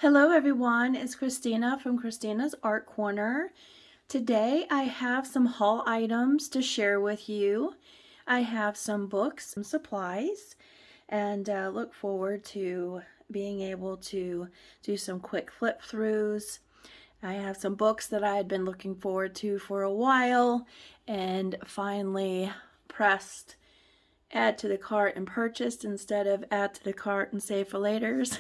Hello everyone, it's Christina from Christina's Art Corner. Today I have some haul items to share with you. I have some books, some supplies, and look forward to being able to do some quick flip throughs. I have some books that I had been looking forward to for a while and finally pressed add to the cart and purchased instead of add to the cart and save for laters.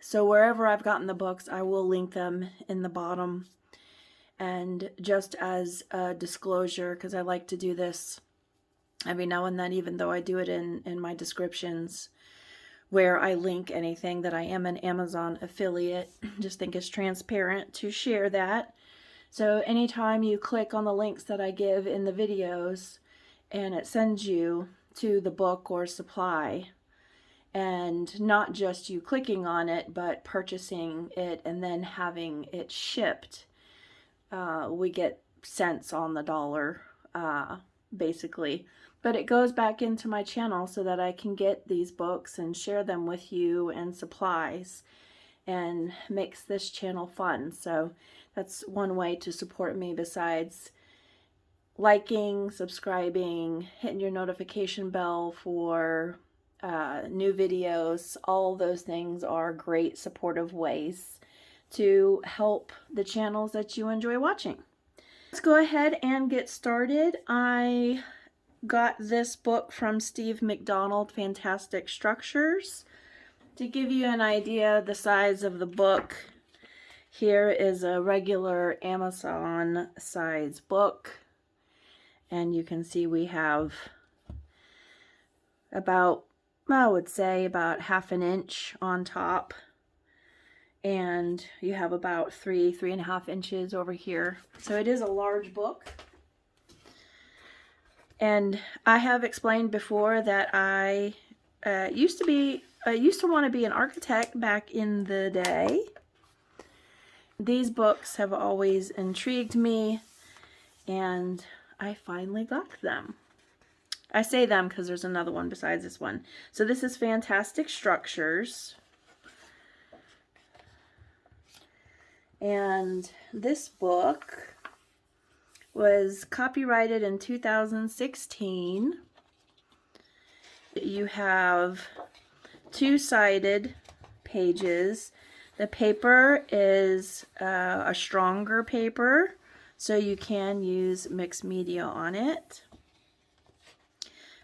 So wherever I've gotten the books, I will link them in the bottom. And just as a disclosure, because I like to do this every now and then, even though I do it in my descriptions, where I link anything that I am an Amazon affiliate, just think it's transparent to share that. So anytime you click on the links that I give in the videos, and it sends you to the book or supply, and not just you clicking on it, but purchasing it and then having it shipped, we get cents on the dollar, basically. But it goes back into my channel so that I can get these books and share them with you and supplies, and makes this channel fun. So that's one way to support me besides liking, subscribing, hitting your notification bell for new videos. All those things are great supportive ways to help the channels that you enjoy watching. Let's go ahead and get started. I got this book from Steve McDonald, Fantastic Structures. To give you an idea of the size of the book, here is a regular Amazon size book. And you can see we have about, I would say about 1/2 inch on top. And you have about 3.5 inches over here. So it is a large book. And I have explained before that I used to want to be an architect back in the day. These books have always intrigued me, and I finally got them. I say them because there's another one besides this one. So this is Fantastic Structures. And this book was copyrighted in 2016. You have two-sided pages. The paper is a stronger paper, so you can use mixed media on it.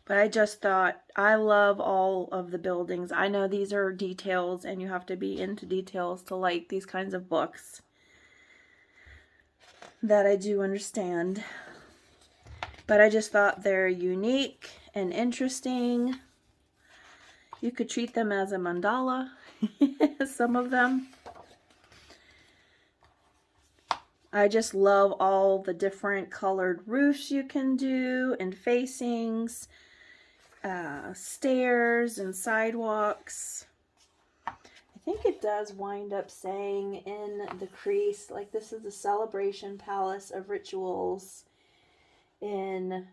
But I just thought, I love all of the buildings. I know these are details and you have to be into details to like these kinds of books. That I do understand. But I just thought they're unique and interesting. You could treat them as a mandala, some of them. I just love all the different colored roofs you can do and facings, stairs and sidewalks. I think it does wind up saying in the crease, like this is the Celebration Palace of Rituals in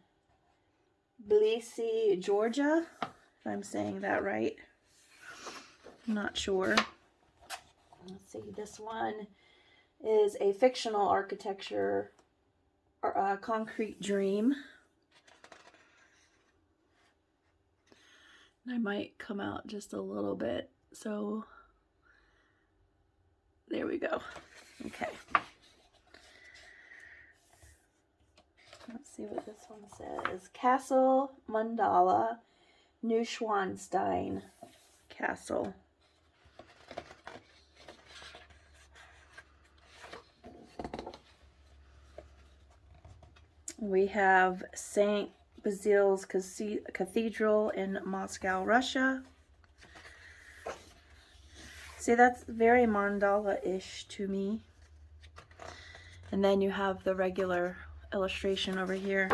Tbilisi, Georgia, if I'm saying that right. I'm not sure. Let's see, this one is a fictional architecture, concrete dream. I might come out just a little bit, so there we go. Okay. Let's see what this one says. Castle Mandala, Neuschwanstein Castle. We have St. Basil's Cathedral in Moscow, Russia. See, that's very mandala-ish to me. And then you have the regular illustration over here.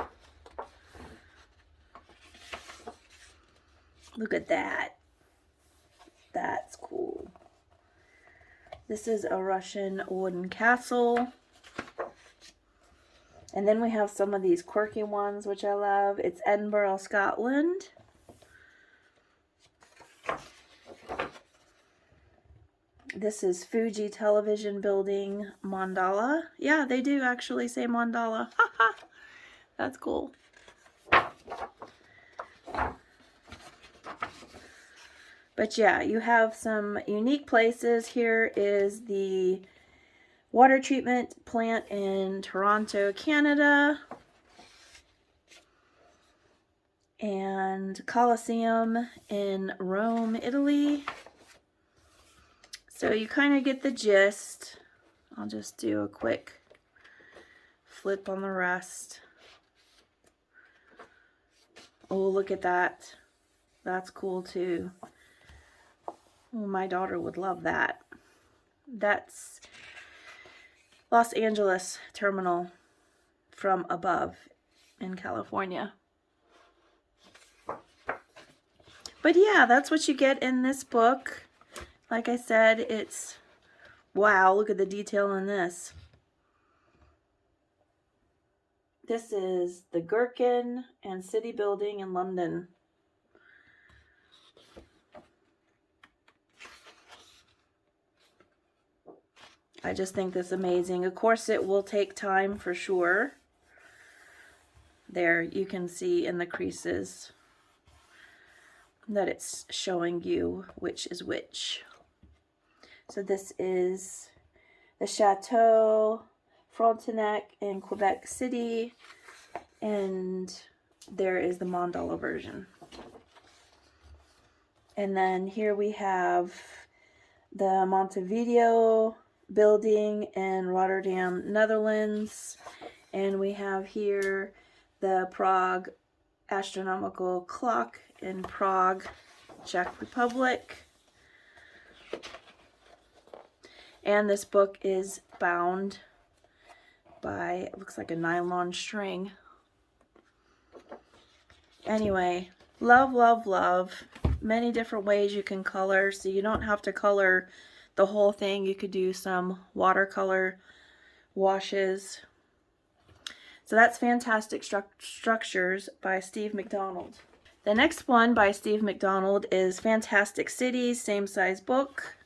Look at that. That's cool. This is a Russian wooden castle. And then we have some of these quirky ones, which I love. It's Edinburgh, Scotland. This is Fuji Television Building Mandala. Yeah, they do actually say mandala. Haha, that's cool. But yeah, you have some unique places. Here is the water treatment plant in Toronto, Canada. And Colosseum in Rome, Italy. So you kind of get the gist. I'll just do a quick flip on the rest. Oh, look at that. That's cool too. Oh, my daughter would love that. That's Los Angeles terminal from above in California. But yeah, that's what you get in this book. Like I said, it's, wow, look at the detail in this. This is the Gherkin and City Building in London. I just think this is amazing. Of course, it will take time for sure. There, you can see in the creases that it's showing you which is which. So this is the Chateau Frontenac in Quebec City, and there is the mandala version. And then here we have the Montevideo building in Rotterdam, Netherlands, and we have here the Prague astronomical clock in Prague, Czech Republic. And this book is bound by, it looks like a nylon string. Anyway, love, love, love. Many different ways you can color, so you don't have to color the whole thing. You could do some watercolor washes. So that's Fantastic Structures by Steve McDonald. The next one by Steve McDonald is Fantastic Cities, same size book.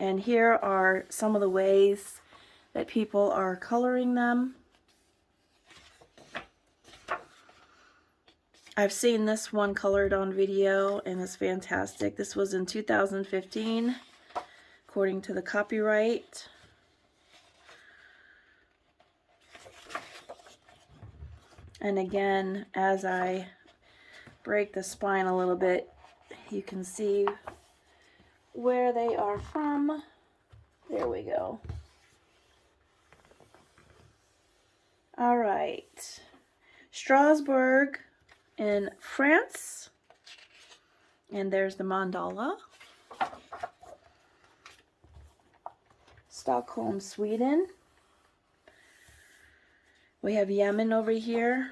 And here are some of the ways that people are coloring them. I've seen this one colored on video and it's fantastic. This was in 2015, according to the copyright. And again, as I break the spine a little bit, you can see where they are from. There we go. All right. Strasbourg in France. And there's the mandala. Stockholm, Sweden. We have Yemen over here.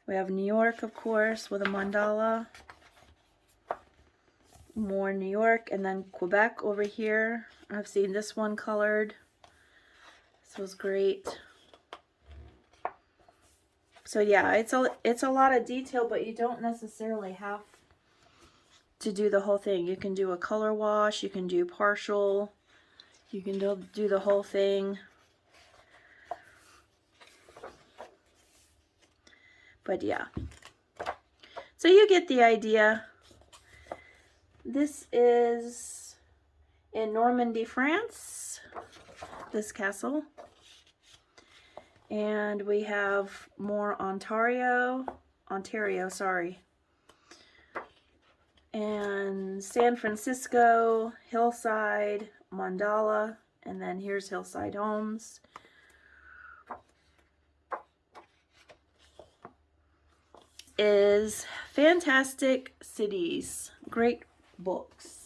We have New York, of course, with a mandala. More New York, and then Quebec over here. I've seen this one colored. This was great. So yeah, it's a lot of detail, but you don't necessarily have to do the whole thing. You can do a color wash, you can do partial, you can do the whole thing. But yeah, so you get the idea. This is in Normandy, France, this castle. And we have more Ontario, sorry. And San Francisco, Hillside, Mandala, and then here's Hillside Homes. Is Fantastic Cities. Great books.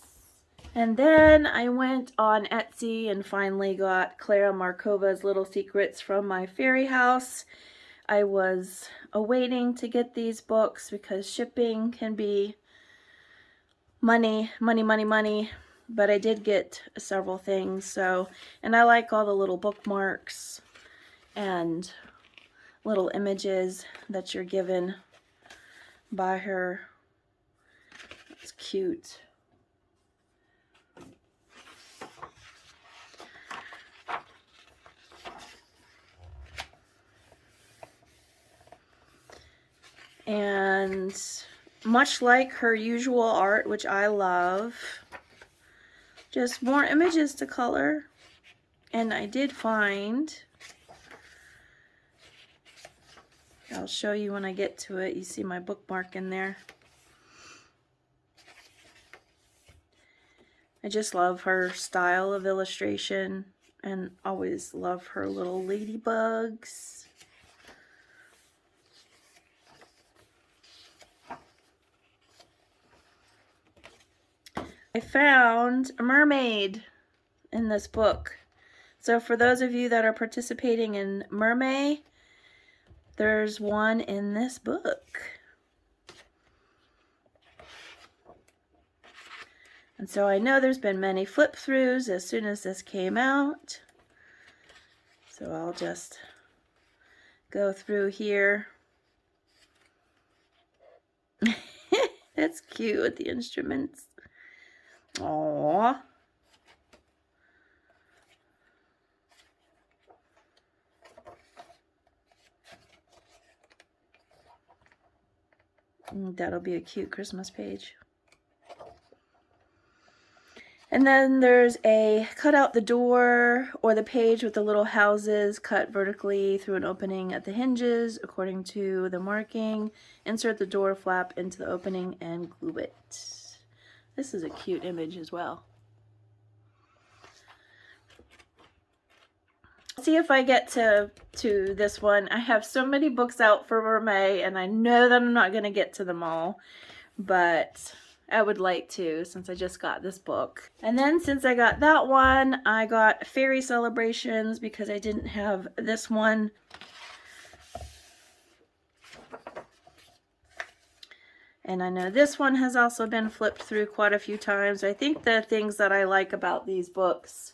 And then I went on Etsy and finally got Clara Markova's Little Secrets from My Fairy House. I was awaiting to get these books because shipping can be money, but I did get several things. So, and I like all the little bookmarks and little images that you're given. by her. It's cute. And much like her usual art, which I love, just more images to color. And I did find, I'll show you when I get to it, you see my bookmark in there. I just love her style of illustration and always love her little ladybugs. I found a mermaid in this book. So for those of you that are participating in Mermaid, there's one in this book. And so I know there's been many flip throughs as soon as this came out. So I'll just go through here. That's cute with the instruments. Aww. That'll be a cute Christmas page. And then there's a cut out the door or the page with the little houses cut vertically through an opening at the hinges according to the marking. Insert the door flap into the opening and glue it. This is a cute image as well. See if I get to this one. I have so many books out for Mermaid, and I know that I'm not going to get to them all, but I would like to since I just got this book. And then since I got that one, I got Fairy Celebrations because I didn't have this one. And I know this one has also been flipped through quite a few times. I think the things that I like about these books,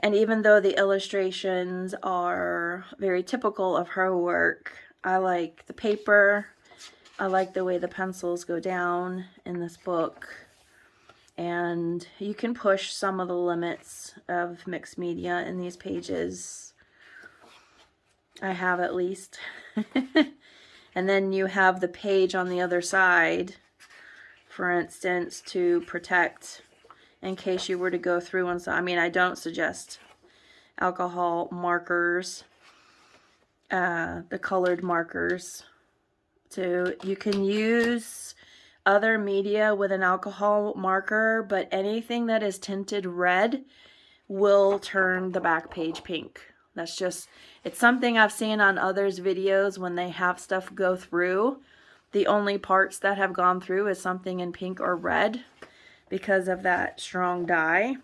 and even though the illustrations are very typical of her work, I like the paper. I like the way the pencils go down in this book. And you can push some of the limits of mixed media in these pages. I have at least. And then you have the page on the other side, for instance, to protect in case you were to go through and so. I mean, I don't suggest alcohol markers, the colored markers. So you can use other media with an alcohol marker, but anything that is tinted red will turn the back page pink. That's just, it's something I've seen on others' videos when they have stuff go through. The only parts that have gone through is something in pink or red because of that strong dye.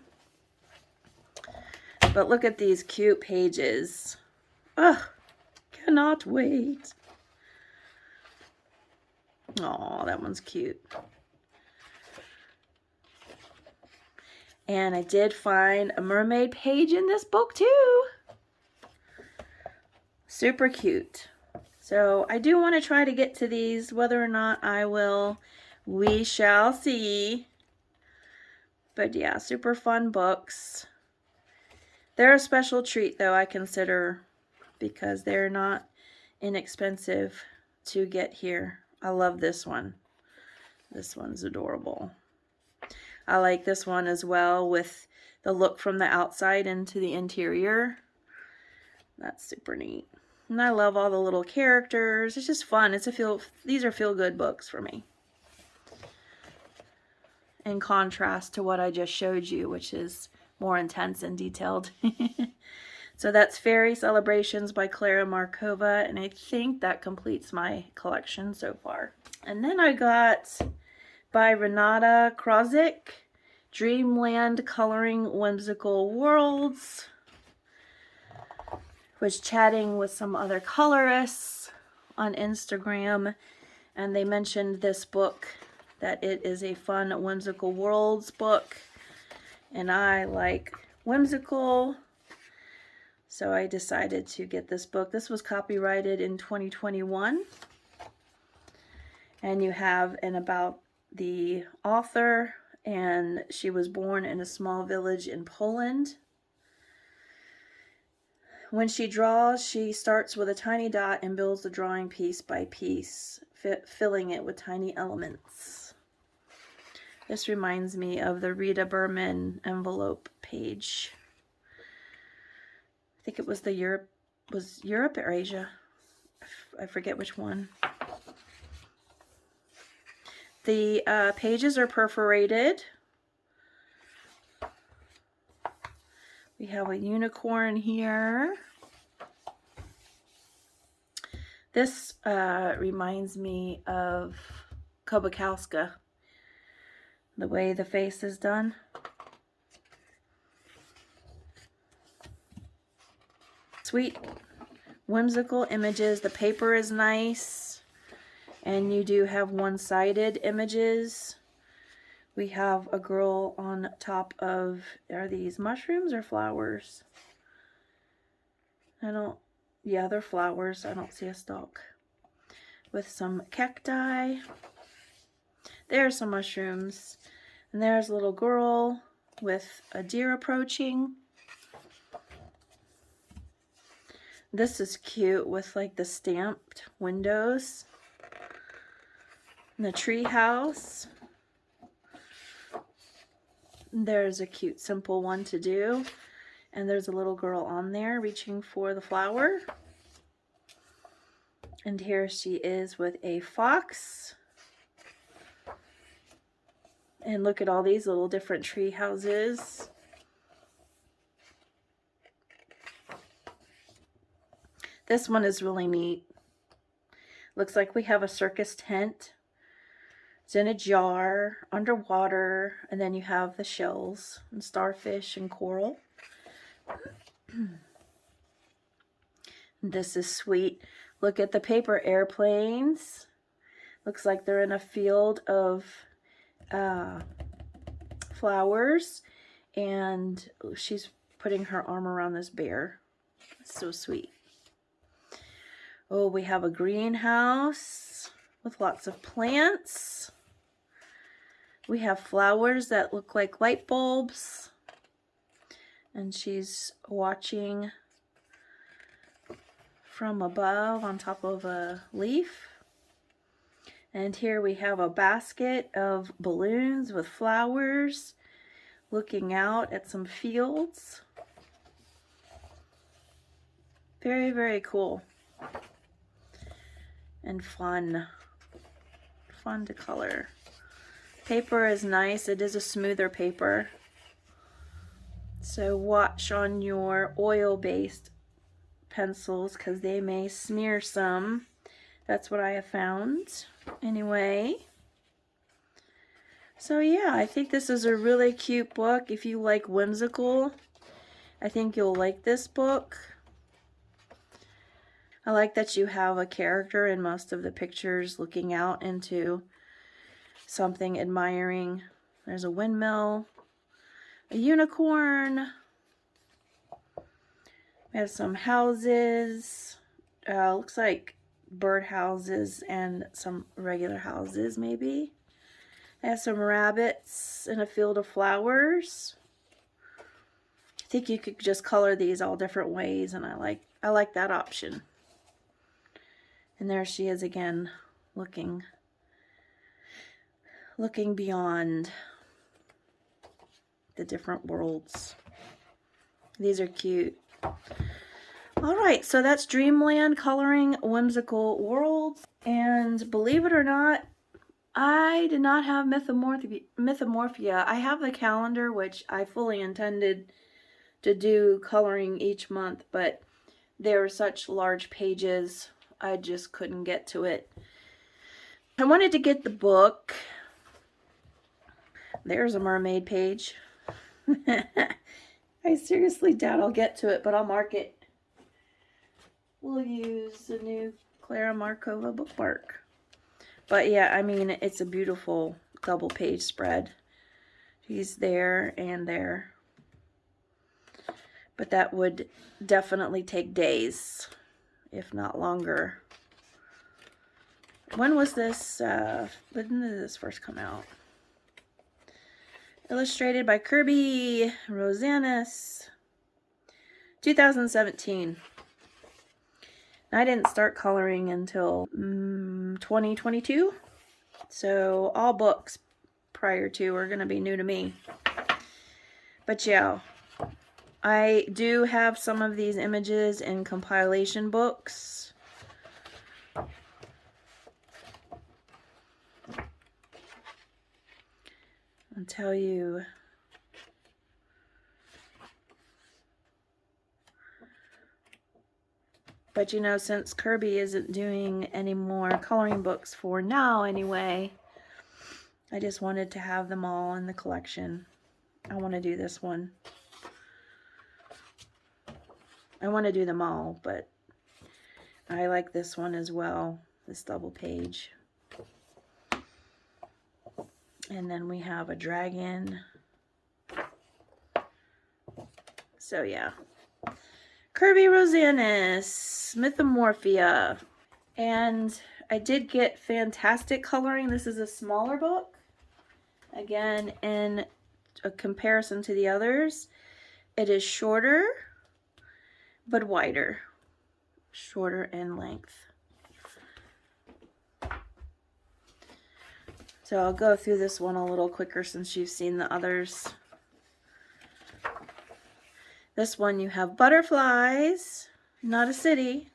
But look at these cute pages. Ugh, cannot wait. Oh, that one's cute. And I did find a mermaid page in this book too. Super cute. So I do want to try to get to these. Whether or not I will, we shall see. But yeah, super fun books. They're a special treat though, I consider, because they're not inexpensive to get here. I love this one. This one's adorable. I like this one as well with the look from the outside into the interior. That's super neat. And I love all the little characters. It's just fun. These are feel-good books for me. In contrast to what I just showed you, which is more intense and detailed. So that's Fairy Celebrations by Clara Markova, and I think that completes my collection so far. And then I got by Renata Krozik, Dreamland Coloring Whimsical Worlds. Was chatting with some other colorists on Instagram, and they mentioned this book, that it is a fun Whimsical Worlds book, and I like whimsical, so I decided to get this book. This was copyrighted in 2021, And you have an about the author, and she was born in a small village in Poland. When she draws, she starts with a tiny dot and builds the drawing piece by piece, filling it with tiny elements. This reminds me of the Rita Berman envelope page. I think it was the Europe or Asia? I forget which one. The pages are perforated. We have a unicorn here. This reminds me of Kobakowska, the way the face is done. Sweet, whimsical images. The paper is nice, and you do have one-sided images. We have a girl on top of, are these mushrooms or flowers? Yeah, they're flowers. I don't see a stalk. With some cacti. There's some mushrooms. And there's a little girl with a deer approaching. This is cute with like the stamped windows. And the tree house. There's a cute simple one to do, and there's a little girl on there reaching for the flower, and here she is with a fox. And look at all these little different tree houses. This one is really neat. Looks like we have a circus tent. It's in a jar, underwater, and then you have the shells and starfish and coral. This is sweet. Look at the paper airplanes. Looks like they're in a field of flowers, and she's putting her arm around this bear. It's so sweet. Oh, we have a greenhouse with lots of plants. We have flowers that look like light bulbs. And she's watching from above on top of a leaf. And here we have a basket of balloons with flowers looking out at some fields. Very, very cool. And fun. Fun to color. Paper is nice. It is a smoother paper. So watch on your oil-based pencils because they may smear some. That's what I have found. Anyway. So yeah, I think this is a really cute book. If you like whimsical, I think you'll like this book. I like that you have a character in most of the pictures looking out into something, admiring. There's a windmill, a unicorn. We have some houses. Looks like bird houses and some regular houses maybe. I have some rabbits in a field of flowers. I think you could just color these all different ways, and I like that option. And there she is again, looking beyond the different worlds. These are cute. All right, so that's Dreamland coloring whimsical worlds. And believe it or not, I did not have Mythomorphia. I have the calendar, which I fully intended to do coloring each month, but there were such large pages, I just couldn't get to it. I wanted to get the book. There's a mermaid page. I seriously doubt I'll get to it, but I'll mark it. We'll use the new Clara Markova bookmark. But yeah, I mean, it's a beautiful double page spread. He's there and there. But that would definitely take days, if not longer. When was this, when did this first come out? Illustrated by Kirby Rosanis, 2017. I didn't start coloring until 2022, so all books prior to are going to be new to me. But yeah, I do have some of these images in compilation books. I'll tell you. But you know, since Kirby isn't doing any more coloring books for now anyway, I just wanted to have them all in the collection. I want to do this one. I want to do them all, but I like this one as well, this double page. And then we have a dragon. So yeah. Kirby Rosanis, Mythomorphia. And I did get fantastic coloring. This is a smaller book. Again, in a comparison to the others, it is shorter, but wider. Shorter in length. So I'll go through this one a little quicker since you've seen the others. This one you have butterflies, not a city,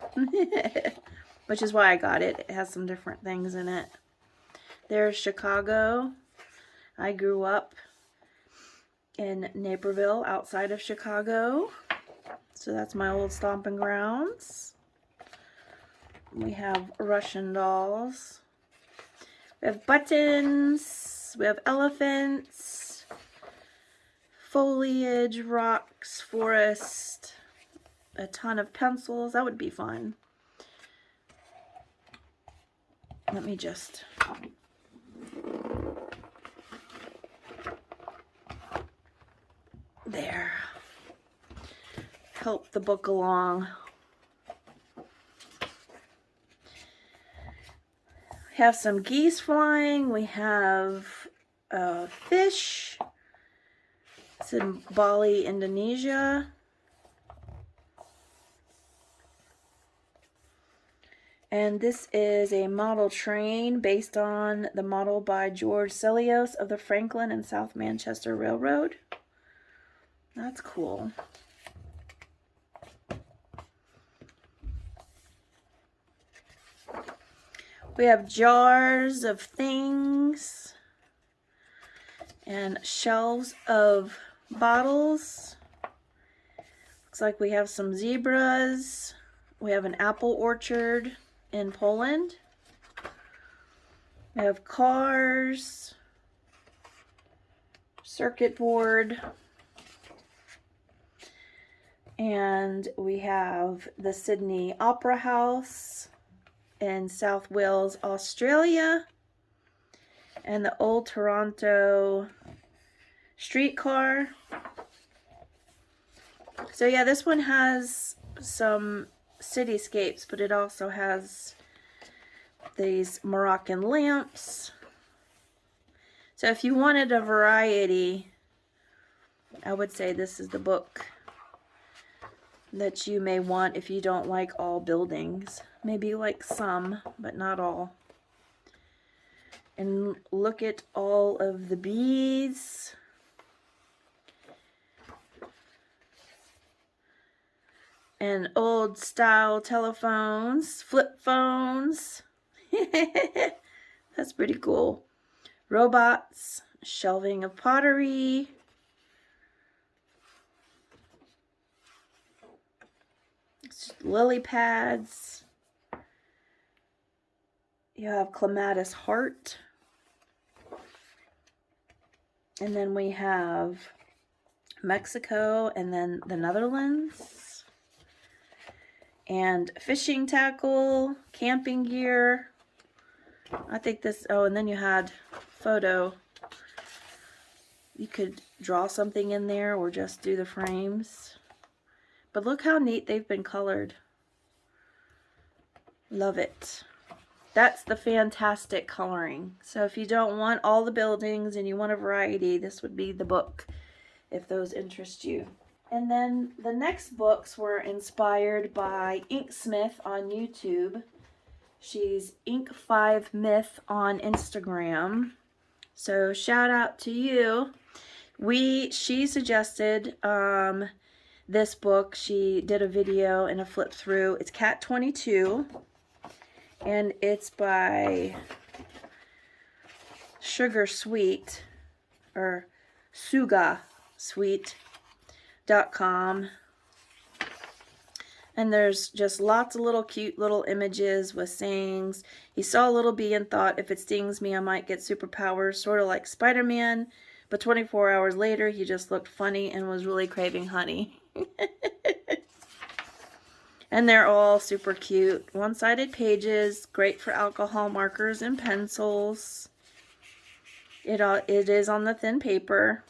which is why I got it. It has some different things in it. There's Chicago. I grew up in Naperville, outside of Chicago. So that's my old stomping grounds. We have Russian dolls. We have buttons, we have elephants, foliage, rocks, forest, a ton of pencils. That would be fun. Let me just... There. Help the book along. We have some geese flying. We have a fish. It's in Bali, Indonesia. And this is a model train based on the model by George Sellios of the Franklin and South Manchester Railroad. That's cool. We have jars of things and shelves of bottles. Looks like we have some zebras. We have an apple orchard in Poland. We have cars, circuit board, and we have the Sydney Opera House in South Wales, Australia, and the old Toronto streetcar. So yeah, this one has some cityscapes, but it also has these Moroccan lamps. So if you wanted a variety, I would say this is the book that you may want if you don't like all buildings. Maybe you like some, but not all. And look at all of the bees. And old style telephones, flip phones. That's pretty cool. Robots, shelving of pottery. Lily pads. You have clematis heart. And then we have Mexico and then the Netherlands. And fishing tackle, camping gear. I think this, oh, and then you had photo. You could draw something in there or just do the frames. But look how neat they've been colored. Love it. That's the fantastic coloring. So if you don't want all the buildings and you want a variety, this would be the book if those interest you. And then the next books were inspired by Inksmith on YouTube. She's Ink5 Myth on Instagram. So shout out to you. She suggested this book. She did a video and a flip through. It's Cat 22, and it's by Sugar Sweet, or SugaSweet.com. And there's just lots of little cute little images with sayings. He saw a little bee and thought, if it stings me, I might get superpowers, sort of like Spider-Man. But 24 hours later, he just looked funny and was really craving honey. And they're all super cute. One-sided pages, great for alcohol markers and pencils. It is on the thin paper.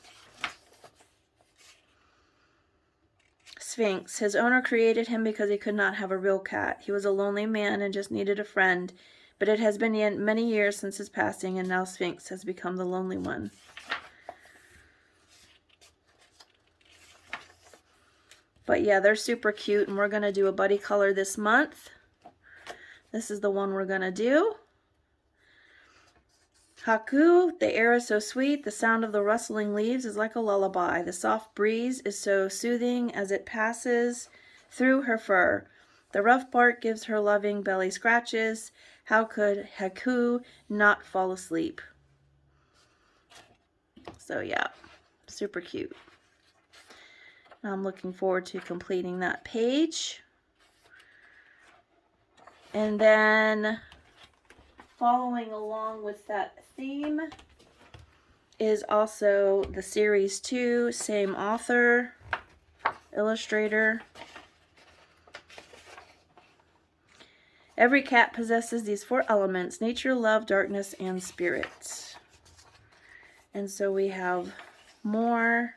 Sphinx. His owner created him because he could not have a real cat. He was a lonely man and just needed a friend. But it has been many years since his passing, and now Sphinx has become the lonely one. But yeah, they're super cute, and we're going to do a buddy color this month. This is the one we're going to do. Haku, the air is so sweet, the sound of the rustling leaves is like a lullaby. The soft breeze is so soothing as it passes through her fur. The rough bark gives her loving belly scratches. How could Haku not fall asleep? So yeah, super cute. I'm looking forward to completing that page. And then following along with that theme is also the series 2, same author, illustrator. Every cat possesses these 4 elements: nature, love, darkness, and spirit. And so we have more.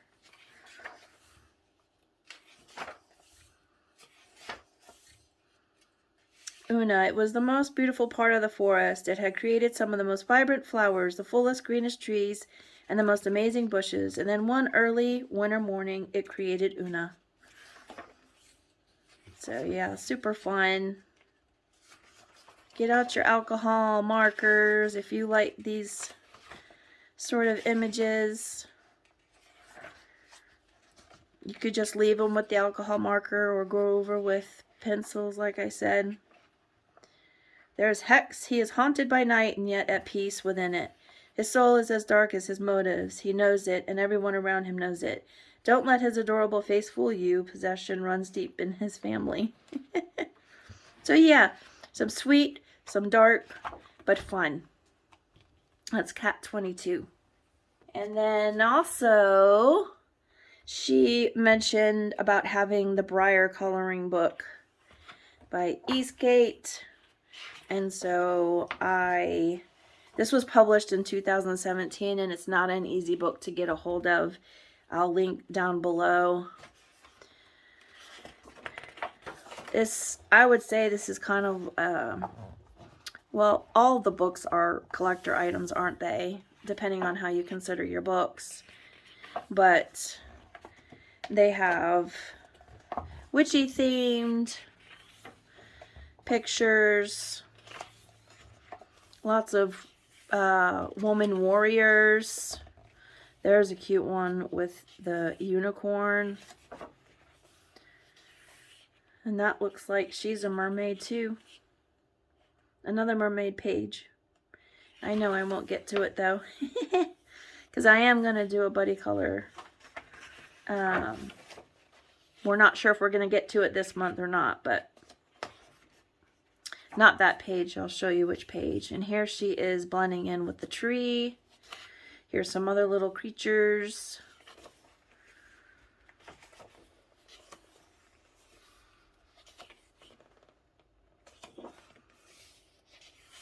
Una, it was the most beautiful part of the forest. It had created some of the most vibrant flowers, the fullest, greenest trees, and the most amazing bushes. And then one early winter morning, it created Una. So yeah, super fun. Get out your alcohol markers if you like these sort of images. You could just leave them with the alcohol marker or go over with pencils, like I said. There's Hex. He is haunted by night and yet at peace within it. His soul is as dark as his motives. He knows it, and everyone around him knows it. Don't let his adorable face fool you. Possession runs deep in his family. So yeah, some sweet, some dark, but fun. That's Cat 22. And then also, she mentioned about having the Briar coloring book by Eastgate. And so this was published in 2017, and it's not an easy book to get a hold of. I'll link down below. I would say this is kind of, well, all the books are collector items, aren't they? Depending on how you consider your books. But they have witchy themed pictures. Lots of woman warriors. There's a cute one with the unicorn. And that looks like she's a mermaid too. Another mermaid page. I know I won't get to it though. Because I am going to do a buddy color. We're not sure if we're going to get to it this month or not, but not that page. I'll show you which page. And here she is blending in with the tree. Here's some other little creatures.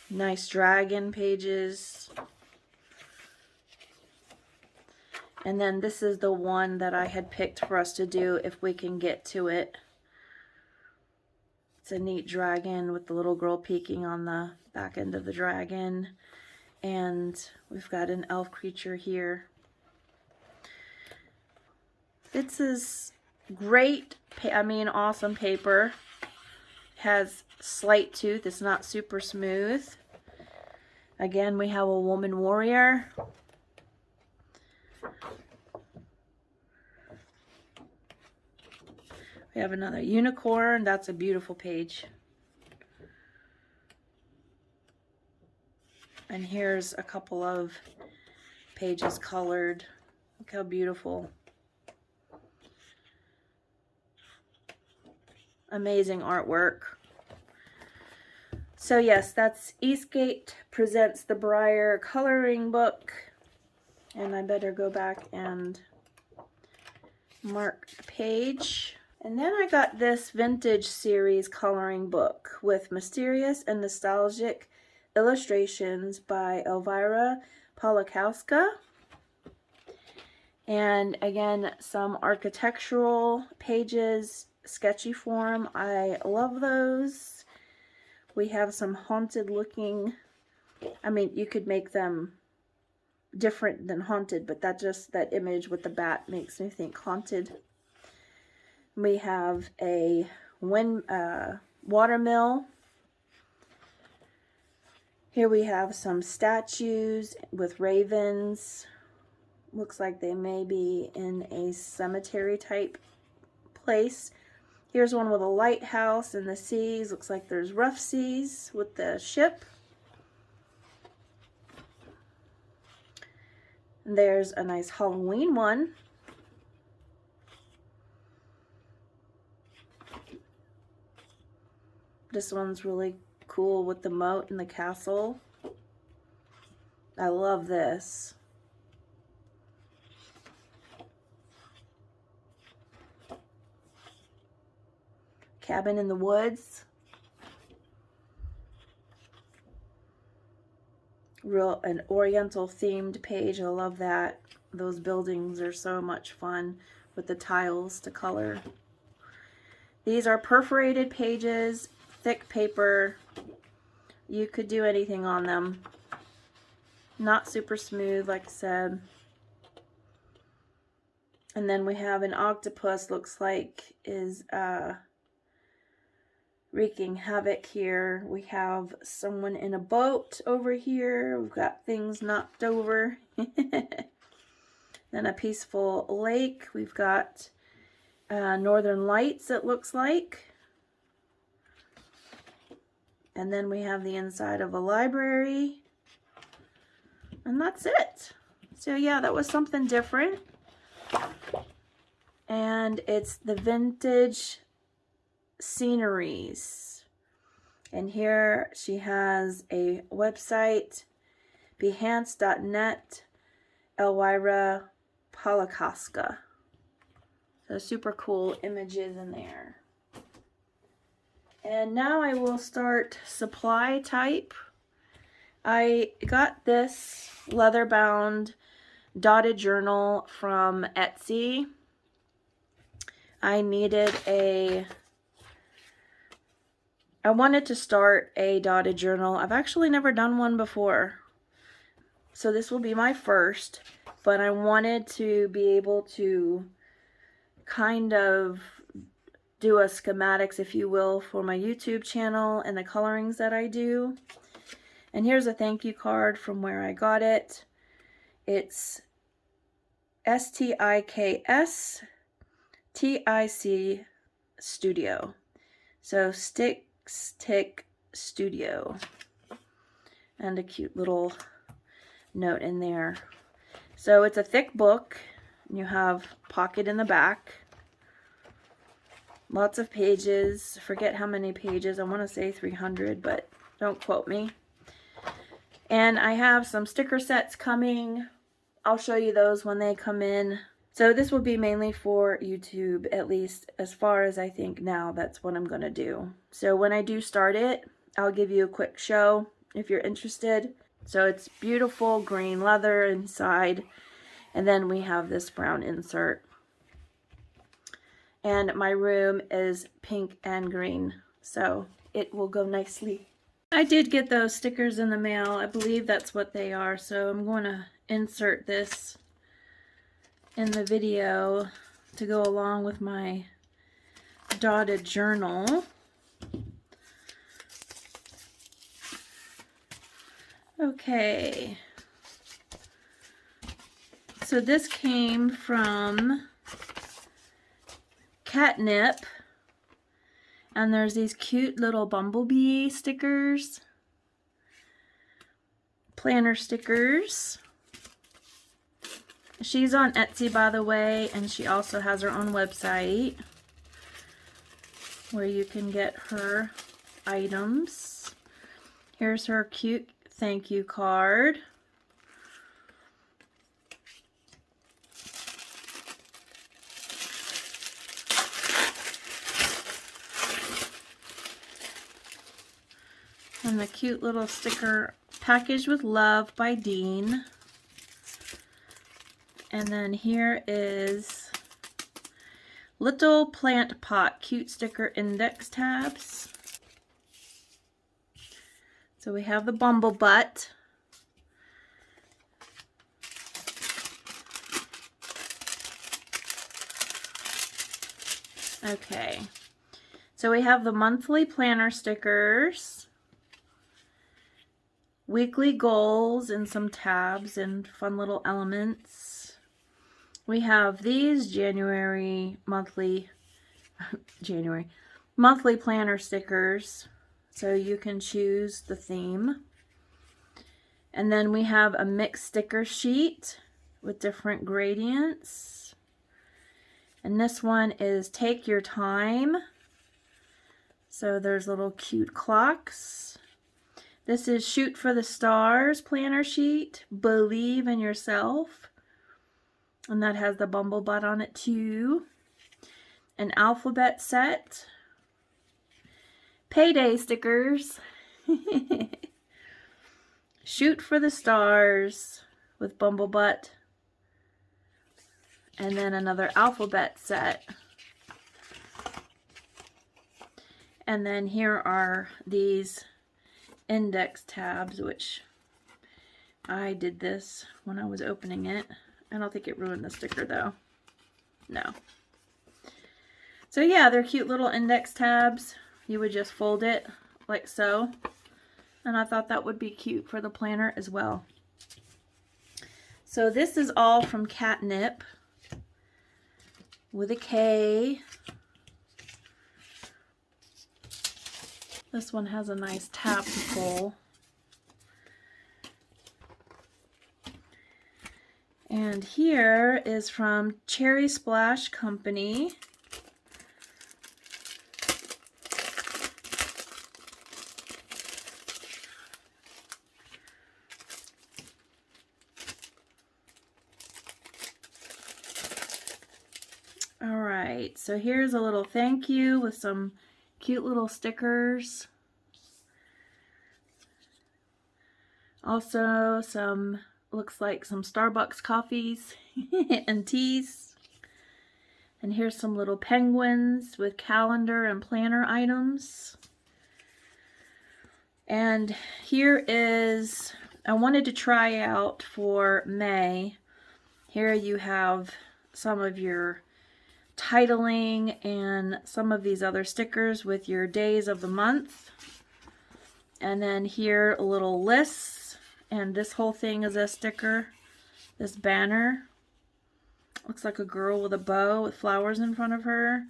Nice dragon pages. And then this is the one that I had picked for us to do if we can get to it. It's a neat dragon with the little girl peeking on the back end of the dragon. And we've got an elf creature here. This is great, awesome paper. Has slight tooth, it's not super smooth. Again, we have a woman warrior. We have another unicorn. That's a beautiful page. And here's a couple of pages colored. Look how beautiful. Amazing artwork. So yes, that's Eastgate presents the Briar coloring book. And I better go back and mark the page. And then I got this vintage series coloring book with mysterious and nostalgic illustrations by Elvira Polakowska. And again, some architectural pages, sketchy form. I love those. We have some haunted looking, you could make them different than haunted, but that image with the bat makes me think haunted. We have a watermill. Here we have some statues with ravens. Looks like they may be in a cemetery type place. Here's one with a lighthouse in the seas. Looks like there's rough seas with the ship. And there's a nice Halloween one. This one's really cool with the moat and the castle. I love this. Cabin in the woods. An oriental themed page. I love that. Those buildings are so much fun with the tiles to color. These are perforated pages, thick paper. You could do anything on them. Not super smooth, like I said. And then we have an octopus, looks like is wreaking havoc here. We have someone in a boat over here. We've got things knocked over. Then a peaceful lake. We've got northern lights, it looks like. And then we have the inside of a library. And that's it. So yeah, that was something different. And it's the vintage sceneries. And here she has a website, behance.net, Elvira Polakowska. So super cool images in there. And now I will start supply type. I got this leather bound dotted journal from Etsy. I wanted to start a dotted journal. I've actually never done one before. So this will be my first, but I wanted to be able to kind of do a schematics, if you will, for my YouTube channel and the colorings that I do. And here's a thank you card from where I got it. It's STIKS TIC Studio. So Stick Studio. And a cute little note in there. So it's a thick book. You have pocket in the back. Lots of pages. Forget how many pages. I want to say 300, but don't quote me. And I have some sticker sets coming. I'll show you those when they come in. So this will be mainly for YouTube, at least as far as I think now. That's what I'm going to do. So when I do start it, I'll give you a quick show if you're interested. So it's beautiful green leather inside. And then we have this brown insert. And my room is pink and green, so it will go nicely. I did get those stickers in the mail. I believe that's what they are. So I'm going to insert this in the video to go along with my dotted journal. Okay. So this came from Catnip. And there's these cute little bumblebee stickers. Planner stickers. She's on Etsy, by the way, and she also has her own website where you can get her items. Here's her cute thank you card. And the cute little sticker, Packaged with Love by Dean. And then here is Little Plant Pot cute sticker index tabs. So we have the Bumblebutt. Okay. So we have the monthly planner stickers, weekly goals, and some tabs and fun little elements. We have these monthly planner stickers, so you can choose the theme. And then we have a mixed sticker sheet with different gradients. And this one is Take Your Time. So there's little cute clocks. This is Shoot for the Stars planner sheet, Believe in Yourself. And that has the Bumblebutt on it too. An alphabet set. Payday stickers. Shoot for the Stars with Bumblebutt. And then another alphabet set. And then here are these index tabs, which I did this when I was opening it. I don't think it ruined the sticker though. No. So yeah, they're cute little index tabs. You would just fold it like so. And I thought that would be cute for the planner as well. So this is all from Catnip with a K. This one has a nice tab to pull. And here is from Cherry Splash Company. All right, so here's a little thank you with some cute little stickers. Also some, looks like some Starbucks coffees and teas. And here's some little penguins with calendar and planner items. And here is, I wanted to try out for May. Here you have some of your titling and some of these other stickers with your days of the month. And then here a little lists. And this whole thing is a sticker. This banner. Looks like a girl with a bow with flowers in front of her.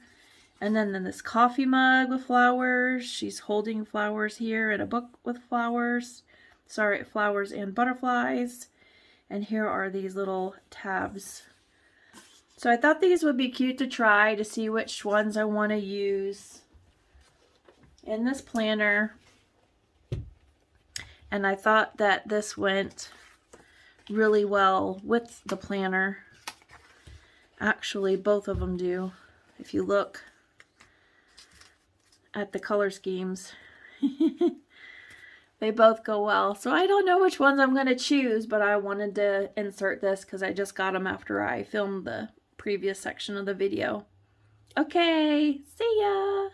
And then this coffee mug with flowers. She's holding flowers here and a book with flowers. Sorry, flowers and butterflies. And here are these little tabs. So I thought these would be cute to try to see which ones I want to use in this planner. And I thought that this went really well with the planner. Actually, both of them do. If you look at the color schemes, they both go well. So I don't know which ones I'm going to choose, but I wanted to insert this because I just got them after I filmed the previous section of the video. Okay, see ya!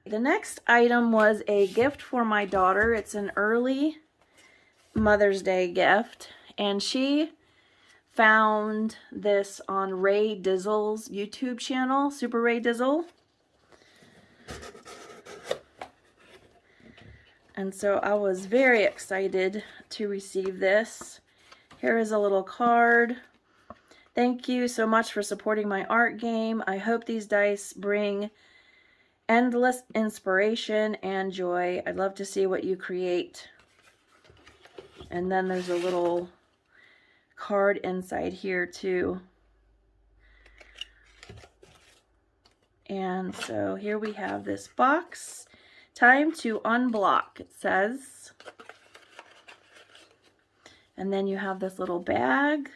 The next item was a gift for my daughter. It's an early Mother's Day gift, and she found this on Ray Dizzle's YouTube channel, Super Ray Dizzle. And so I was very excited to receive this. Here is a little card. Thank you so much for supporting my art game. I hope these dice bring endless inspiration and joy. I'd love to see what you create. And then there's a little card inside here too. And so here we have this box. Time to unblock, it says. And then you have this little bag.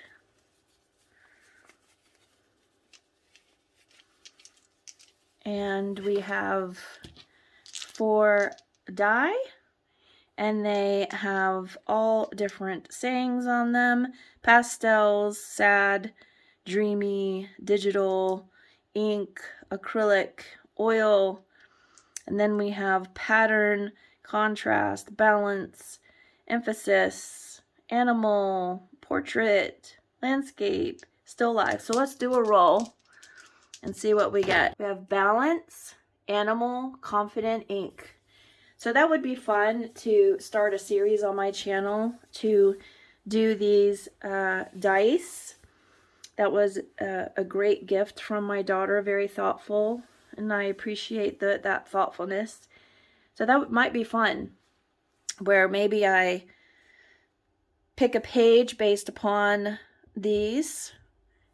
And we have 4 die. And they have all different sayings on them. Pastels, sad, dreamy, digital, ink, acrylic, oil. And then we have pattern, contrast, balance, emphasis, animal, portrait, landscape, still life. So let's do a roll and see what we get. We have balance, animal, confident, ink. So that would be fun to start a series on my channel to do these dice. That was a great gift from my daughter, very thoughtful, and I appreciate that thoughtfulness. So that might be fun, where maybe I pick a page based upon these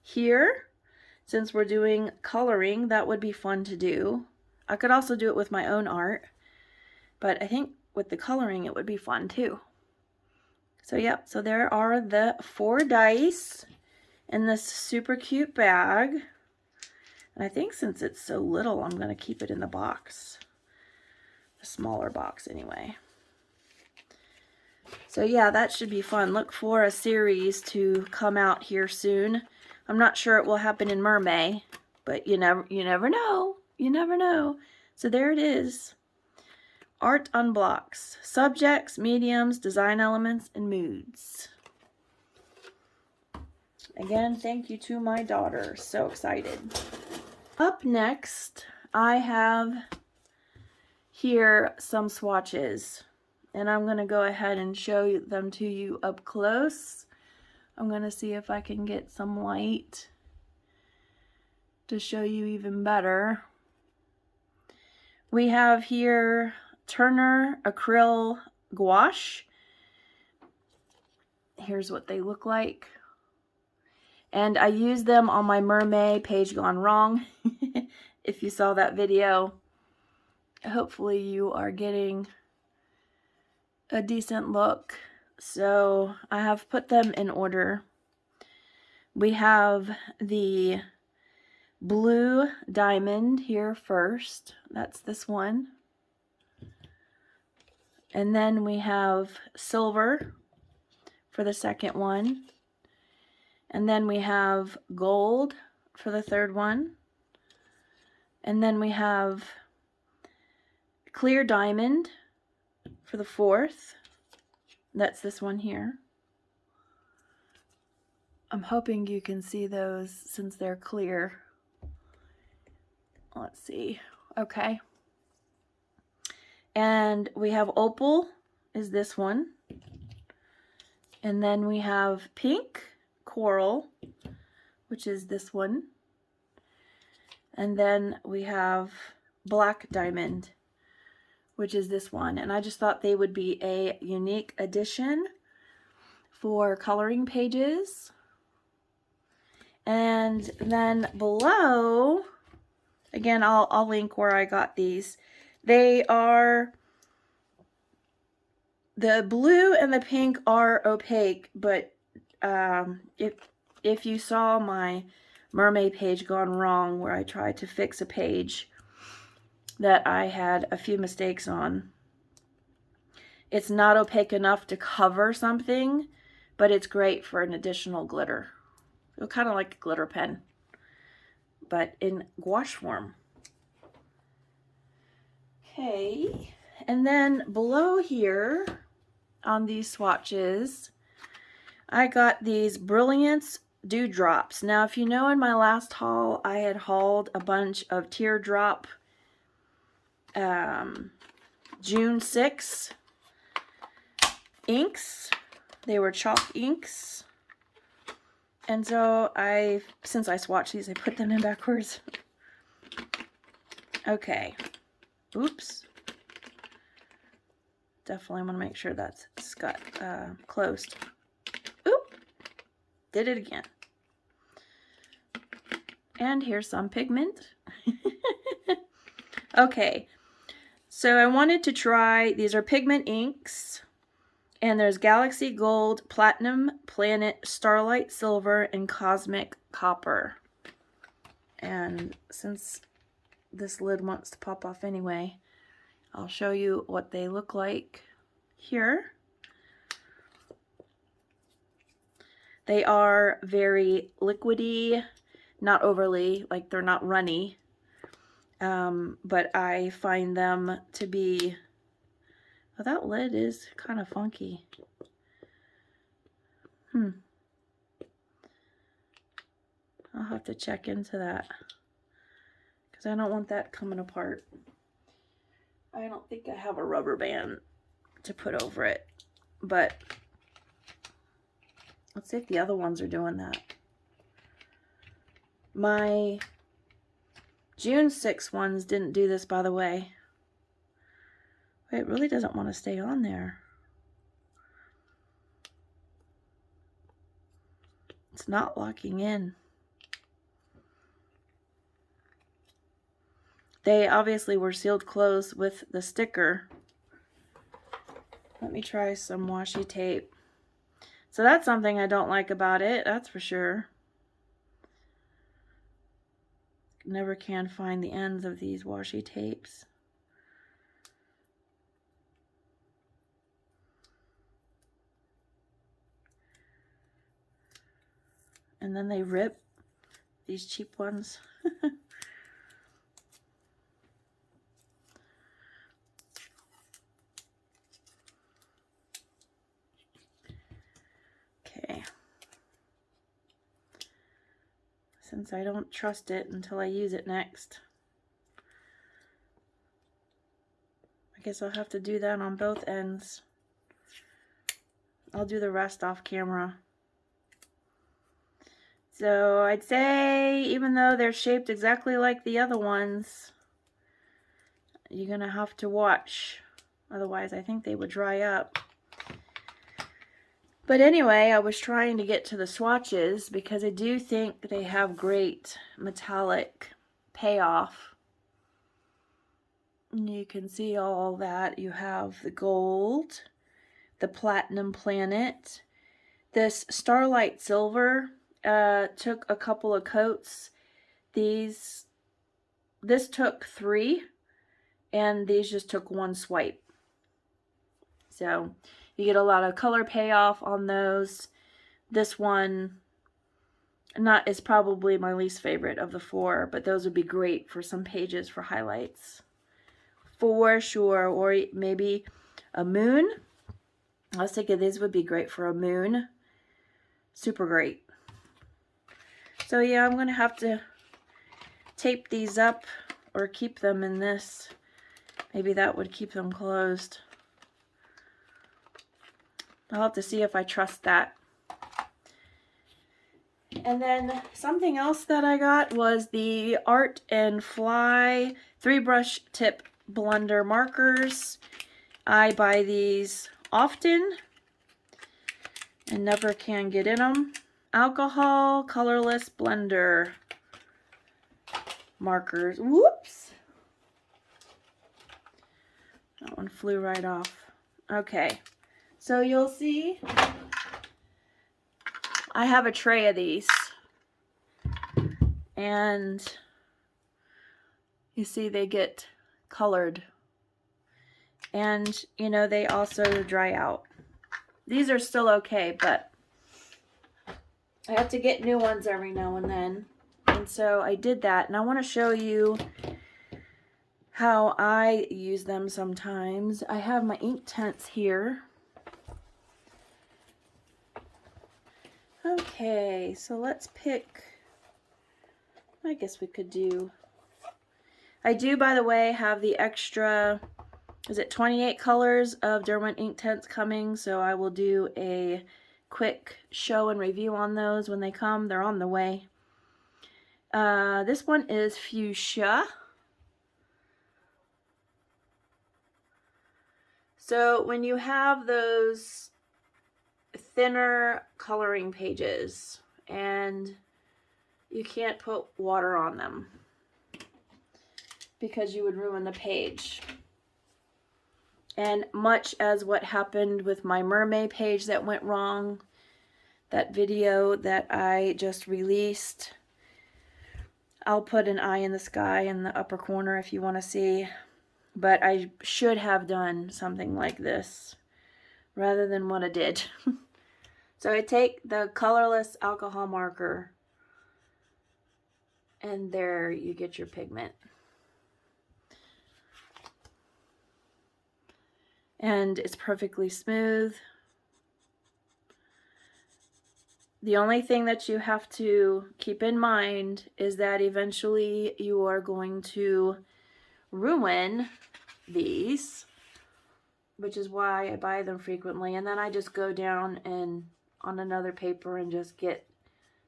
here. Since we're doing coloring, that would be fun to do. I could also do it with my own art. But I think with the coloring, it would be fun too. So yep, so there are the 4 dice in this super cute bag. And I think since it's so little, I'm going to keep it in the box. A smaller box anyway. So yeah, that should be fun. Look for a series to come out here soon. I'm not sure it will happen in Mermaid, but you never know. You never know. So there it is. Art Unblocks. Subjects, mediums, design elements, and moods. Again, thank you to my daughter. So excited. Up next, I have here some swatches. And I'm going to go ahead and show them to you up close. I'm going to see if I can get some light to show you even better. We have here Turner Acryl Gouache. Here's what they look like. And I used them on my Mermaid page gone wrong. If you saw that video, hopefully you are getting a decent look. So I have put them in order. We have the blue diamond here first. That's this one. And then we have silver for the second one. And then we have gold for the third one. And then we have clear diamond for the fourth. That's this one here. I'm hoping you can see those since they're clear. Let's see. Okay. And we have opal is this one. And then we have pink coral, which is this one. And then we have black diamond, which is this one. And I just thought they would be a unique addition for coloring pages. And then below, again, I'll link where I got these. They are, the blue and the pink are opaque, but if you saw my Mermaid page gone wrong, where I tried to fix a page that I had a few mistakes on, it's not opaque enough to cover something, but it's great for an additional glitter. It's kind of like a glitter pen, but in gouache form. Okay, and then below here on these swatches, I got these Brilliance Dew Drops. Now, if you know, in my last haul, I had hauled a bunch of teardrop June 6 inks. They were chalk inks. And so since I swatched these, I put them in backwards. Okay. Oops. Definitely want to make sure that's got closed. Oop. Did it again. And here's some pigment. Okay. So I wanted to try, these are pigment inks. And there's Galaxy Gold, Platinum, Planet, Starlight Silver, and Cosmic Copper. And since this lid wants to pop off anyway, I'll show you what they look like here. They are very liquidy, not overly, like they're not runny. But I find them to be, well, that lid is kind of funky. I'll have to check into that, because I don't want that coming apart. I don't think I have a rubber band to put over it, but let's see if the other ones are doing that. My June 6 ones didn't do this, by the way. It really doesn't want to stay on there. It's not locking in. They obviously were sealed closed with the sticker. Let me try some washi tape. So that's something I don't like about it, that's for sure. Never can find the ends of these washi tapes. And then they rip, these cheap ones. Okay. Since I don't trust it until I use it next, I guess I'll have to do that on both ends. I'll do the rest off camera. So I'd say, even though they're shaped exactly like the other ones, you're gonna have to watch. Otherwise, I think they would dry up. But anyway, I was trying to get to the swatches because I do think they have great metallic payoff. And you can see all that. You have the gold, the platinum planet, this starlight silver. Took a couple of coats. This took 3, and these just took 1 swipe. So you get a lot of color payoff on those. This one is probably my least favorite of the 4, but those would be great for some pages for highlights. For sure. Or maybe a moon. I was thinking these would be great for a moon. Super great. So yeah, I'm going to have to tape these up or keep them in this. Maybe that would keep them closed. I'll have to see if I trust that. And then something else that I got was the Art and Fly 3-brush tip blender markers. I buy these often and never can get in them. Alcohol Colorless blender markers. Whoops! That one flew right off. Okay, so you'll see I have a tray of these, and you see they get colored, and you know they also dry out. These are still okay, but I have to get new ones every now and then. And so I did that, and I want to show you how I use them sometimes. I have my ink tents here. Okay, so let's pick, I guess we could do, I do, by the way, have the extra, is it 28 colors of Derwent ink tents coming, so I will do a quick show and review on those when they come. They're on the way. This one is fuchsia. So when you have those thinner coloring pages and you can't put water on them because you would ruin the page, and much as what happened with my mermaid page that went wrong, that video that I just released, I'll put an eye in the sky in the upper corner if you want to see, but I should have done something like this rather than what I did. So I take the colorless alcohol marker, and there you get your pigment. And it's perfectly smooth. The only thing that you have to keep in mind is that eventually you are going to ruin these, which is why I buy them frequently. And then I just go down and on another paper and just get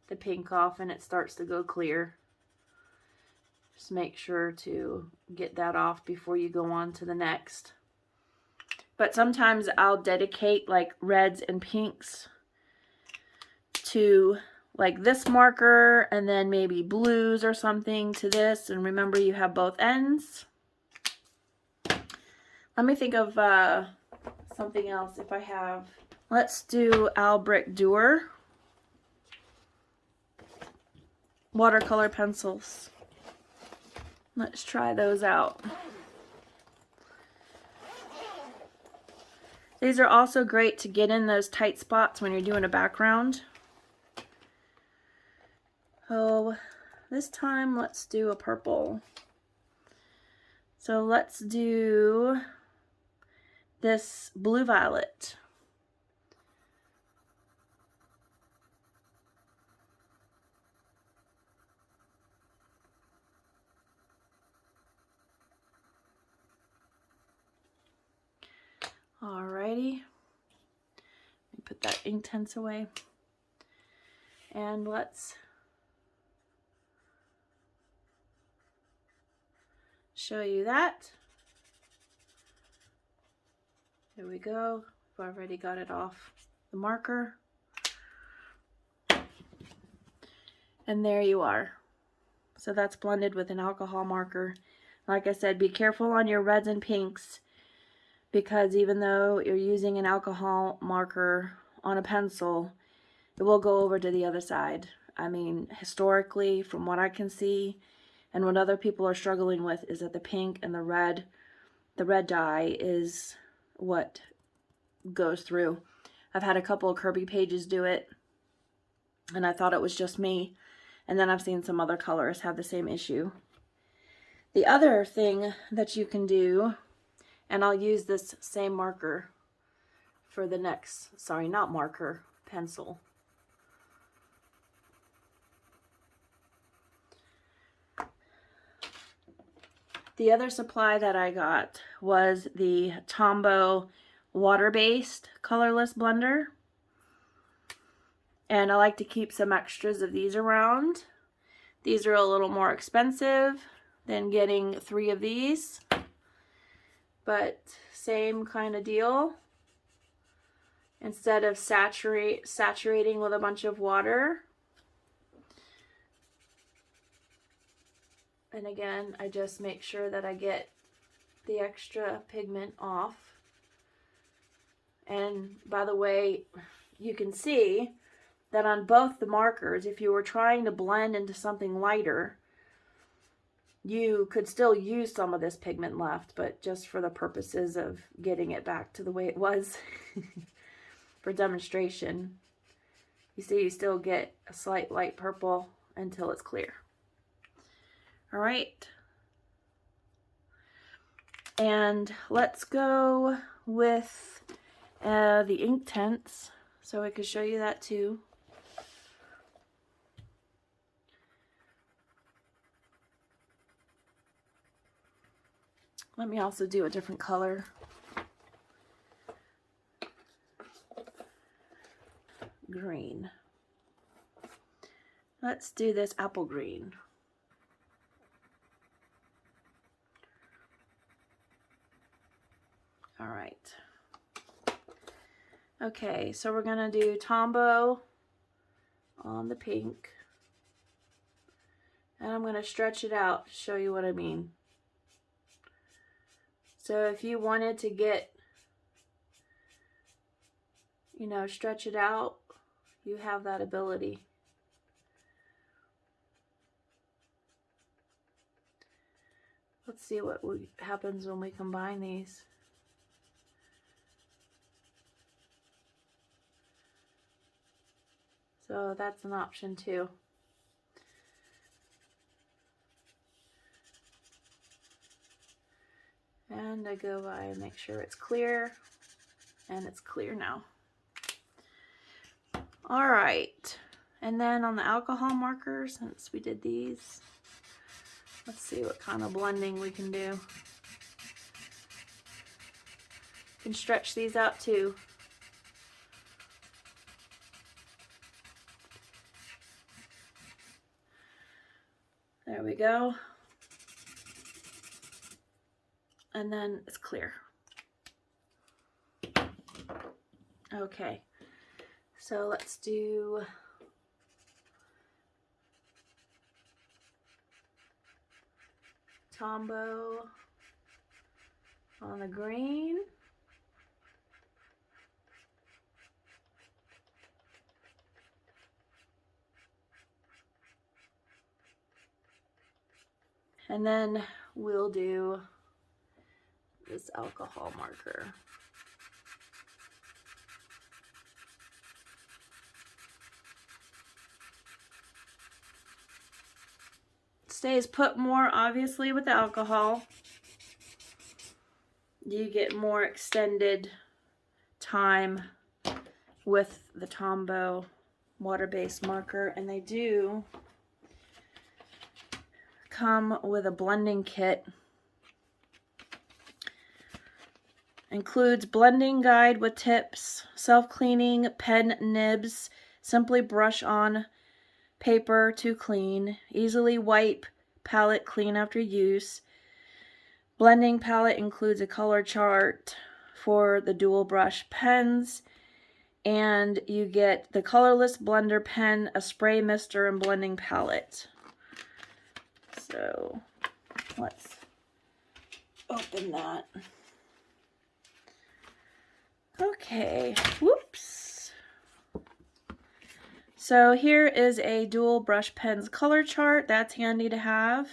the pink off, and it starts to go clear. Just make sure to get that off before you go on to the next. But sometimes I'll dedicate like reds and pinks to like this marker, and then maybe blues or something to this. And remember, you have both ends. Let me think of something else if I have. Let's do Albrecht Doer watercolor pencils. Let's try those out. These are also great to get in those tight spots when you're doing a background. Oh, this time let's do a purple. So let's do this blue violet. Alrighty, let me put that Inktense away, and let's show you that. Here we go. I've already got it off the marker, and there you are. So that's blended with an alcohol marker. Like I said, be careful on your reds and pinks, because even though you're using an alcohol marker on a pencil, it will go over to the other side. I mean, historically, from what I can see, and what other people are struggling with, is that the pink and the red dye is what goes through. I've had a couple of Kirby pages do it, and I thought it was just me, and then I've seen some other colorists have the same issue. The other thing that you can do, and I'll use this same marker for the next, sorry, not marker, pencil. The other supply that I got was the Tombow WaterBased colorless blender. And I like to keep some extras of these around. These are a little more expensive than getting 3 of these, but same kind of deal. Instead of saturating with a bunch of water, and again, I just make sure that I get the extra pigment off. And by the way, you can see that on both the markers, if you were trying to blend into something lighter, you could still use some of this pigment left, but just for the purposes of getting it back to the way it was for demonstration, you see you still get a slight light purple until it's clear. All right. And let's go with the ink tints, so I could show you that too. Let me also do a different color. Green. Let's do this apple green. All right. Okay, so we're gonna do Tombow on the pink. And I'm gonna stretch it out to show you what I mean. So if you wanted to get, you know, stretch it out, you have that ability. Let's see what happens when we combine these. So that's an option too. And I go by and make sure it's clear, and it's clear now. All right, and then on the alcohol markers, since we did these, let's see what kind of blending we can do. You can stretch these out too. There we go. And then it's clear. Okay, so let's do Tombow on the green. And then we'll do this alcohol marker. Stays put more, obviously, with the alcohol. You get more extended time with the Tombow water-based marker, and they do come with a blending kit. Includes blending guide with tips, self-cleaning pen nibs, simply brush on paper to clean, easily wipe palette clean after use. Blending palette includes a color chart for the dual brush pens, and you get the Colorless blender pen, a spray mister, and blending palette. So let's open that. Okay, whoops. So here is a dual brush pens color chart. That's handy to have.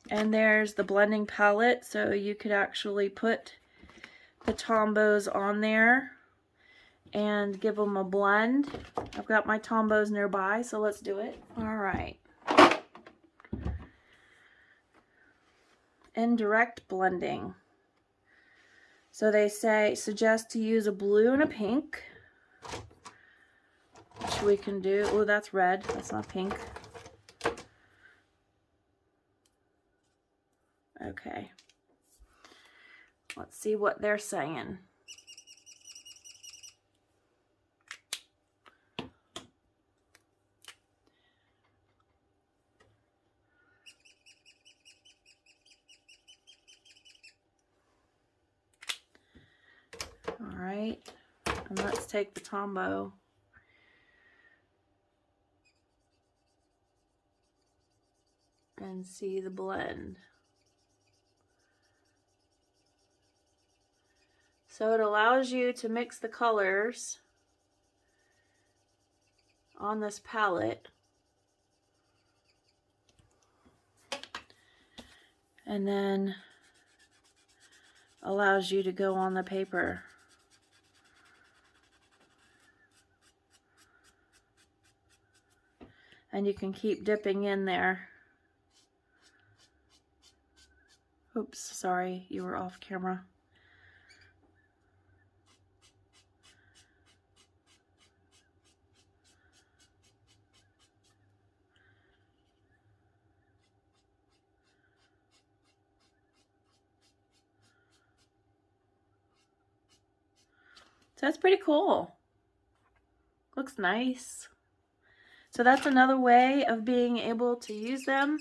And there's the blending palette, so you could actually put the Tombows on there and give them a blend. I've got my Tombows nearby, so let's do it. All right. Indirect blending. So they suggest to use a blue and a pink, which we can do. Oh, that's red. That's not pink. Okay. Let's see what they're saying. All right, and let's take the Tombow and see the blend. So it allows you to mix the colors on this palette, and then allows you to go on the paper. And you can keep dipping in there. Oops, sorry, you were off camera. So that's pretty cool. Looks nice. So that's another way of being able to use them.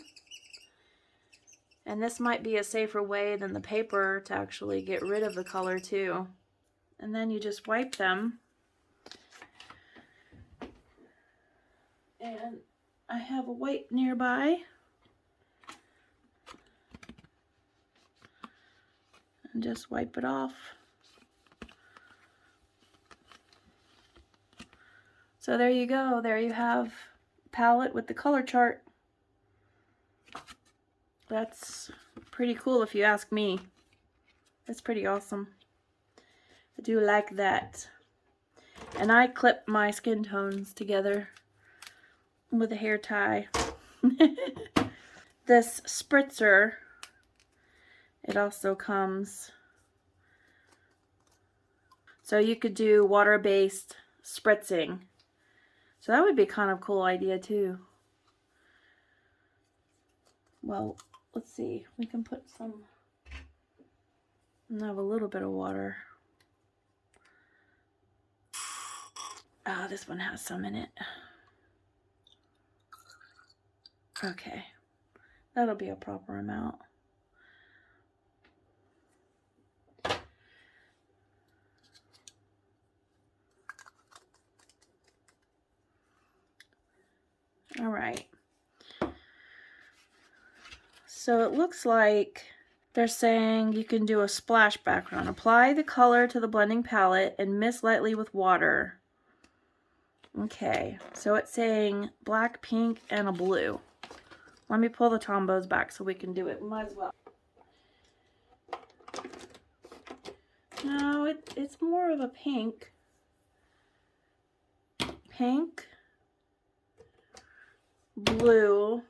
And this might be a safer way than the paper to actually get rid of the color too. And then you just wipe them. And I have a wipe nearby. And just wipe it off. So there you go. There you have a palette with the color chart. That's pretty cool if you ask me. That's pretty awesome. I do like that. And I clip my skin tones together with a hair tie. This spritzer, it also comes, so you could do water-based spritzing. So that would be kind of a cool idea too. Well, let's see. We can put some, and have a little bit of water. Oh, this one has some in it. Okay, that'll be a proper amount. All right. So it looks like they're saying you can do a splash background. Apply the color to the blending palette and mist lightly with water. Okay, so it's saying black, pink, and a blue. Let me pull the Tombows back so we can do it. Might as well. No, it's more of a pink. Pink, blue,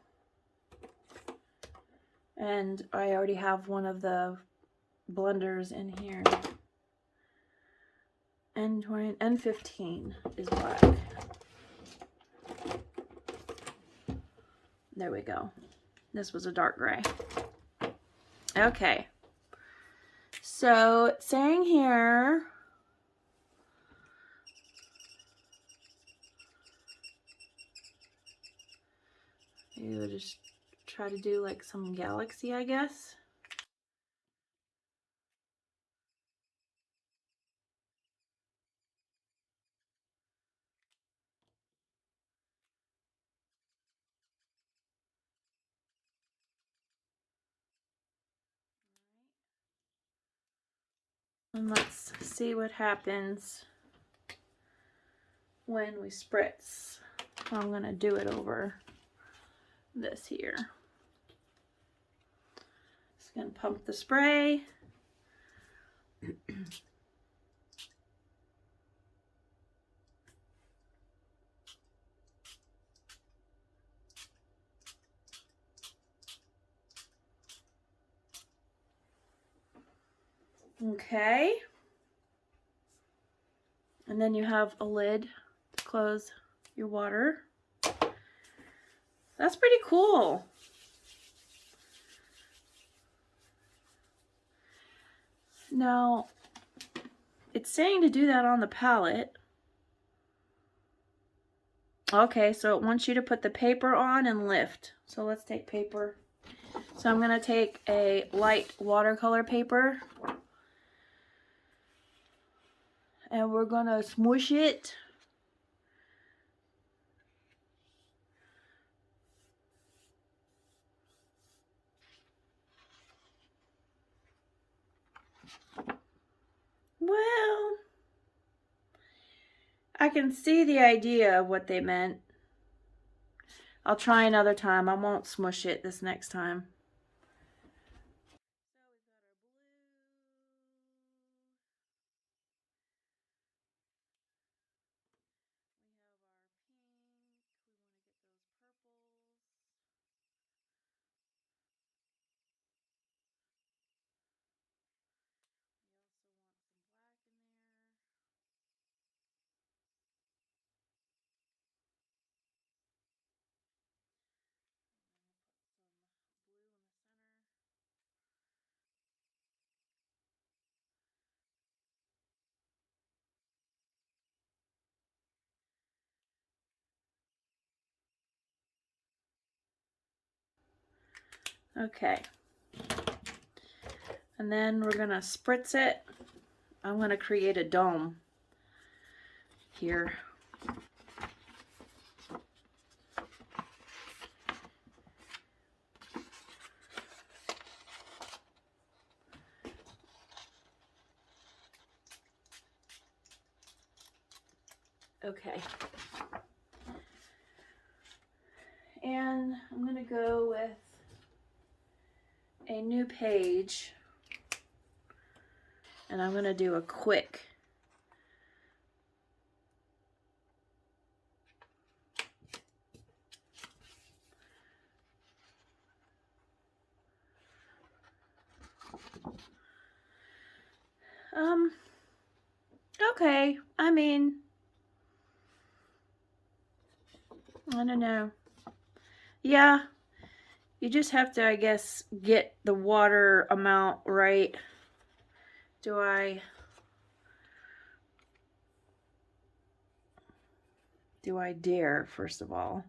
and I already have one of the blenders in here. N20, N15 is black. There we go. This was a dark gray. Okay. So it's saying here, you just try to do like some galaxy, I guess. And let's see what happens when we spritz. I'm gonna do it over this here. Just gonna pump the spray. Okay. And then you have a lid to close your water. That's pretty cool. Now, it's saying to do that on the palette. Okay, so it wants you to put the paper on and lift. So let's take paper. So I'm gonna take a light watercolor paper and we're gonna smoosh it. Well, I can see the idea of what they meant. I'll try another time. I won't smush it this next time. Okay. And then we're gonna spritz it. I'm gonna create a dome here. Okay. And I'm going to go with a new page, and I'm going to do a quick okay, I mean, I don't know. Yeah, you just have to, I guess, get the water amount right. Do I dare, first of all?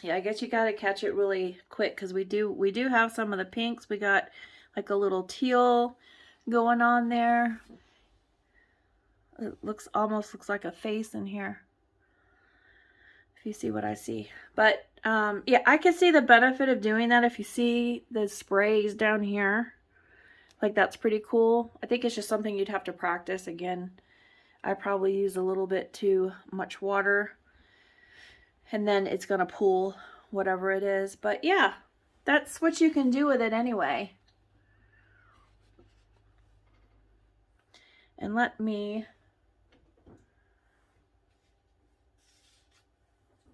Yeah, I guess you got to catch it really quick, because we do have some of the pinks. We got like a little teal going on there. It almost looks like a face in here, if you see what I see. But yeah, I can see the benefit of doing that. If you see the sprays down here, like, that's pretty cool. I think it's just something you'd have to practice. Again, I probably use a little bit too much water, and then it's gonna pool whatever it is. But yeah, that's what you can do with it anyway. And let me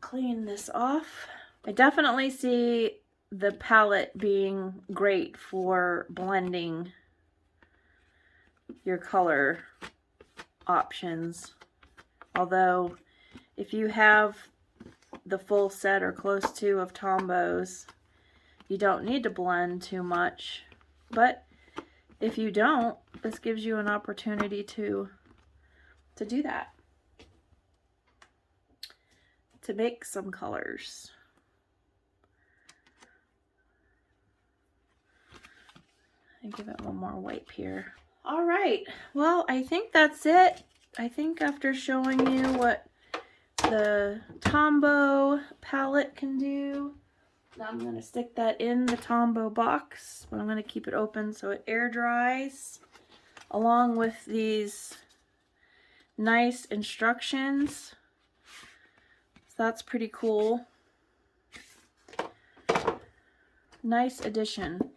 clean this off. I definitely see the palette being great for blending your color options. Although, if you have the full set or close to of Tombow's, you don't need to blend too much. But if you don't, this gives you an opportunity to do that, to make some colors. And give it one more wipe here. All right, well, I think that's it. I think after showing you what the Tombow palette can do, now I'm going to stick that in the Tombow box, but I'm going to keep it open so it air dries, along with these nice instructions. So that's pretty cool. Nice addition.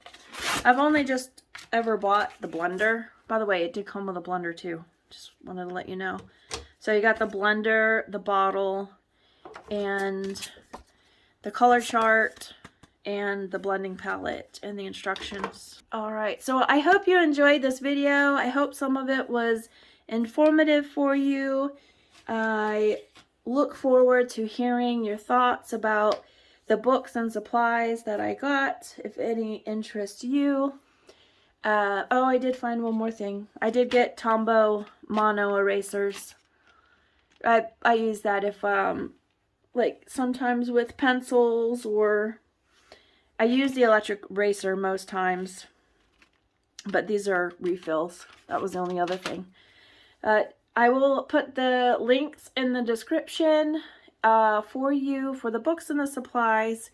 I've only just ever bought the blender. By the way, it did come with a blender too. Just wanted to let you know. So you got the blender, the bottle, and the color chart, and the blending palette, and the instructions. Alright, so I hope you enjoyed this video. I hope some of it was informative for you. I look forward to hearing your thoughts about the books and supplies that I got, if any interest you. Oh, I did find one more thing. I did get Tombow mono erasers. I use that if, like, sometimes with pencils, or I use the electric eraser most times, but these are refills. That was the only other thing. I will put the links in the description for you for the books and the supplies.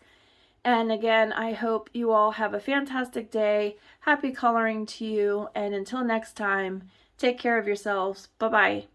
And again, I hope you all have a fantastic day. Happy coloring to you. And until next time, take care of yourselves. Bye-bye.